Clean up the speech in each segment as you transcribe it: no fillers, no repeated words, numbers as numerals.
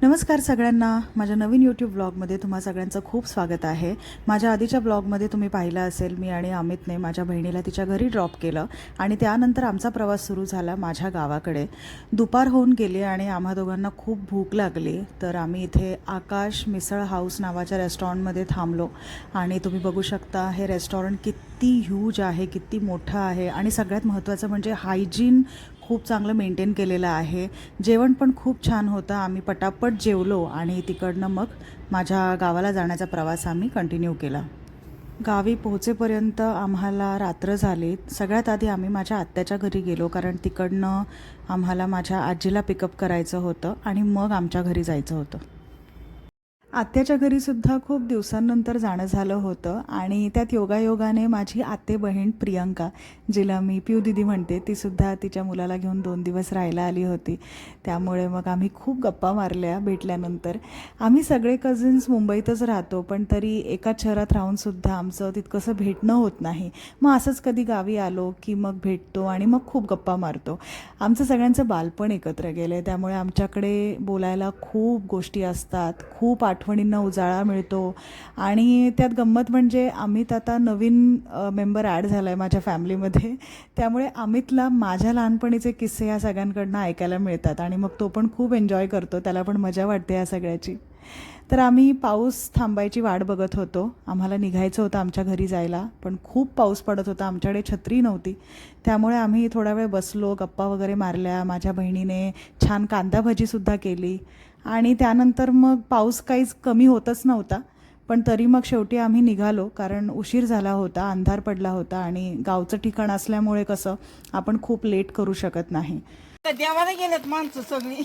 नमस्कार सगळ्यांना, माझ्या नवीन यूट्यूब ब्लॉगमध्ये तुम्हा सगळ्यांचं खूप स्वागत आहे. माझ्या आधीच्या ब्लॉगमध्ये तुम्ही पाहिलं असेल, मी आणि अमितने माझ्या बहिणीला तिच्या घरी ड्रॉप केलं आणि त्यानंतर आमचा प्रवास सुरू झाला माझ्या गावाकडे. दुपार होऊन गेली आणि आम्हा दोघांना खूप भूक लागली, तर आम्ही इथे आकाश मिसळ हाऊस नावाच्या रेस्टॉरंटमध्ये थांबलो. आणि तुम्ही बघू शकता हे रेस्टॉरंट किती ह्यूज आहे, किती मोठं आहे आणि सगळ्यात महत्त्वाचं म्हणजे हायजीन खूप चांगलं मेंटेन केलेलं आहे. जेवण पण खूप छान होतं. आम्ही पटापट जेवलो आणि तिकडनं मग माझ्या गावाला जाण्याचा प्रवास आम्ही कंटिन्यू केला. गावी पोहोचेपर्यंत आम्हाला रात्र झाली. सगळ्यात आधी आम्ही माझ्या आत्याच्या घरी गेलो, कारण तिकडनं आम्हाला माझ्या आजीला पिकअप करायचं होतं आणि मग आमच्या घरी जायचं होतं. आत्याच्या घरीसुद्धा खूप दिवसांनंतर जाणं झालं होतं आणि त्यात योगायोगाने माझी आते बहीण प्रियंका, जिला मी पिऊ दीदी म्हणते, तीसुद्धा तिच्या मुलाला घेऊन 2 दिवस राहायला आली होती. त्यामुळे मग आम्ही खूप गप्पा मारल्या भेटल्यानंतर. आम्ही सगळे कझिन्स मुंबईतच राहतो, पण तरी एकाच शहरात राहूनसुद्धा आमचं तितकंसं भेटणं होत नाही. मग असंच कधी गावी आलो की मग भेटतो आणि मग खूप गप्पा मारतो. आमचं सगळ्यांचं बालपण एकत्र गेलं आहे, त्यामुळे आमच्याकडे बोलायला खूप गोष्टी असतात, खूप आठवणींना उजाळा मिळतो. आणि त्यात गंमत म्हणजे अमित आता नवीन मेंबर ॲड झाला आहे माझ्या फॅमिलीमध्ये. त्यामुळे अमितला माझ्या लहानपणीचे किस्से या सगळ्यांकडनं ऐकायला मिळतात आणि मग तो पण खूप एन्जॉय करतो, त्याला पण मजा वाटते या सगळ्याची. तर आम्ही पाऊस थांबायची वाट बघत होतो. आम्हाला निघायचं होतं आमच्या घरी जायला, पण खूप पाऊस पडत होता, आमच्याकडे छत्री नव्हती. त्यामुळे आम्ही थोडा वेळ बसलो, गप्पा वगैरे मारल्या. माझ्या बहिणीने छान कांदा भजीसुद्धा केली आणि त्यानंतर मग पाऊस काहीच कमी होतच नव्हता. पण तरी मग शेवटी आम्ही निघालो, कारण उशीर झाला होता, अंधार पडला होता आणि गावचं ठिकाण असल्यामुळे कसं आपण खूप लेट करू शकत नाही. देवाला गेलेत माणसं सगळी.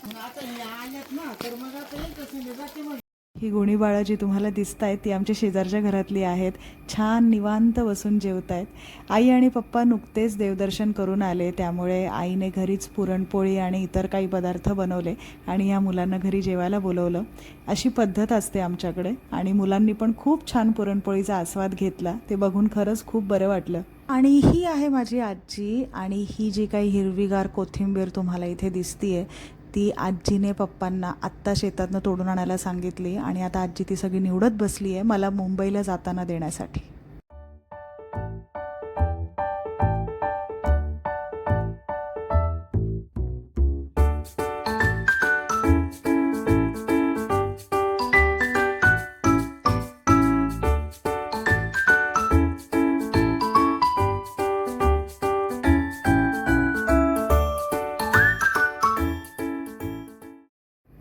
आता आल्यात ना, तर मग आता येईल जाते मग. ही गुणी बाळं जी तुम्हाला दिसत आहेत ती आमच्या शेजारच्या घरातली आहेत. छान निवांत बसून जेवत आहेत. आई आणि पप्पा नुकतेच देवदर्शन करून आले, त्यामुळे आईने घरीच पुरणपोळी आणि इतर काही पदार्थ बनवले आणि या मुलांना घरी जेवायला बोलवलं. अशी पद्धत असते आमच्याकडे आणि मुलांनी पण खूप छान पुरणपोळीचा आस्वाद घेतला. ते बघून खरंच खूप बरं वाटलं. आणि ही आहे माझी आजी आणि ही जी काही हिरवीगार कोथिंबीर तुम्हाला इथे दिसतीये, ती आजीने पप्पांना आत्ता शेतातनं तोडून आणायला सांगितली आणि आता आजी ती सगळी निवडत बसली आहे मला मुंबईला जाताना देण्यासाठी.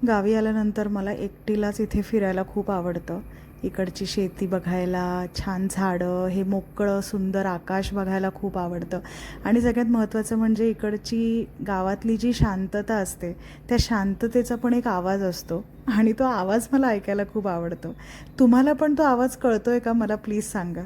गावी आल्यानंतर मला एकटीलाच इथे फिरायला खूप आवडतं. इकडची शेती बघायला, छान झाडं, हे मोकळं सुंदर आकाश बघायला खूप आवडतं. आणि सगळ्यात महत्त्वाचं म्हणजे इकडची गावातली जी शांतता असते, त्या शांततेचा पण एक आवाज असतो आणि तो आवाज मला ऐकायला खूप आवडतो. तुम्हाला पण तो आवाज कळतो आहे का, मला प्लीज सांगा.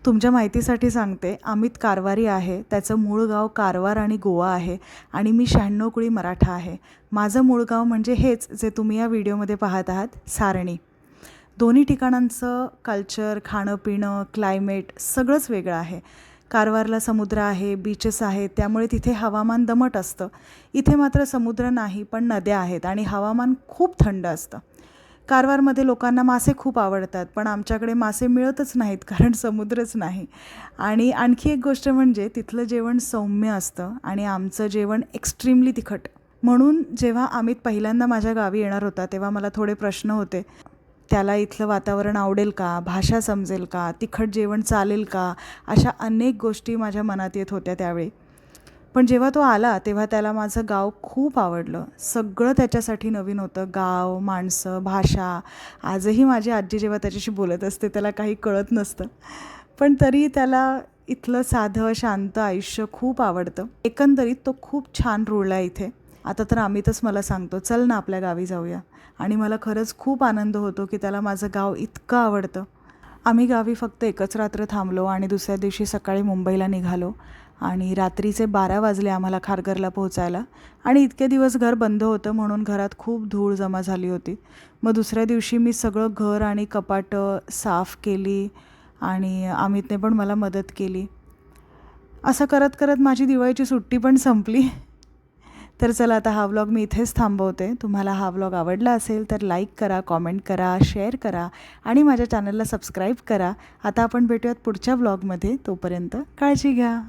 तुमच्या माहितीसाठी सांगते, अमित कारवारी आहे. त्याचं मूळ गाव कारवार आणि गोवा आहे आणि मी 96 कुळी मराठा आहे. माझं मूळ गाव म्हणजे हेच जे तुम्ही या व्हिडिओमध्ये पाहत आहात, सारणी. दोन्ही ठिकाणांचं कल्चर, खाणं पिणं, क्लायमेट सगळंच वेगळं आहे. कारवारला समुद्र आहे, बीचेस आहेत, त्यामुळे तिथे हवामान दमट असतं. इथे मात्र समुद्र नाही, पण नद्या आहेत आणि हवामान खूप थंड असतं. कारवारमध्ये लोकांना मासे खूप आवडतात, पण आमच्याकडे मासे मिळतच नाहीत, कारण समुद्रच नाही. आणि आणखी एक गोष्ट म्हणजे तिथलं जेवण सौम्य असतं आणि आमचं जेवण एक्स्ट्रीमली तिखट. म्हणून जेव्हा अमित पहिल्यांदा माझ्या गावी येणार होता, तेव्हा मला थोडे प्रश्न होते. त्याला इथलं वातावरण आवडेल का, भाषा समजेल का, तिखट जेवण चालेल का, अशा अनेक गोष्टी माझ्या मनात येत होत्या त्यावेळी. पण जेव्हा तो आला तेव्हा त्याला माझं गाव खूप आवडलं. सगळं त्याच्यासाठी नवीन होतं, गाव, माणसं, भाषा. आजही माझी आजी जेव्हा त्याच्याशी बोलत असते त्याला काही कळत नसतं, पण तरी त्याला इथलं साधं शांत आयुष्य खूप आवडतं. एकंदरीत तो खूप छान रुळला इथे. आता तर अमितच मला सांगतो, चल ना आपल्या गावी जाऊया. आणि मला खरंच खूप आनंद होतो की त्याला माझं गाव इतकं आवडतं. आम्ही गावी फक्त एकच रात्र थांबलो आणि दुसऱ्या दिवशी सकाळी मुंबईला निघालो. आणि रात्रीचे 12 वाजले आम्हाला खारघरला पोहोचायला. आणि इतके दिवस घर बंद होतं म्हणून घरात खूप धूळ जमा झाली होती. मग दुसऱ्या दिवशी मी सगळं घर आणि कपाटं साफ केली आणि अमितने पण मला मदत केली. असं करत करत माझी दिवाळीची सुट्टी पण संपली. तर चला आता हा व्लॉग मी इथेच थांबवते. तुम्हाला हा व्लॉग आवडला असेल तर लाईक करा, कॉमेंट करा, शेअर करा आणि माझ्या चॅनलला सबस्क्राईब करा. आता आपण भेटूयात पुढच्या व्लॉगमध्ये. तोपर्यंत काळजी घ्या.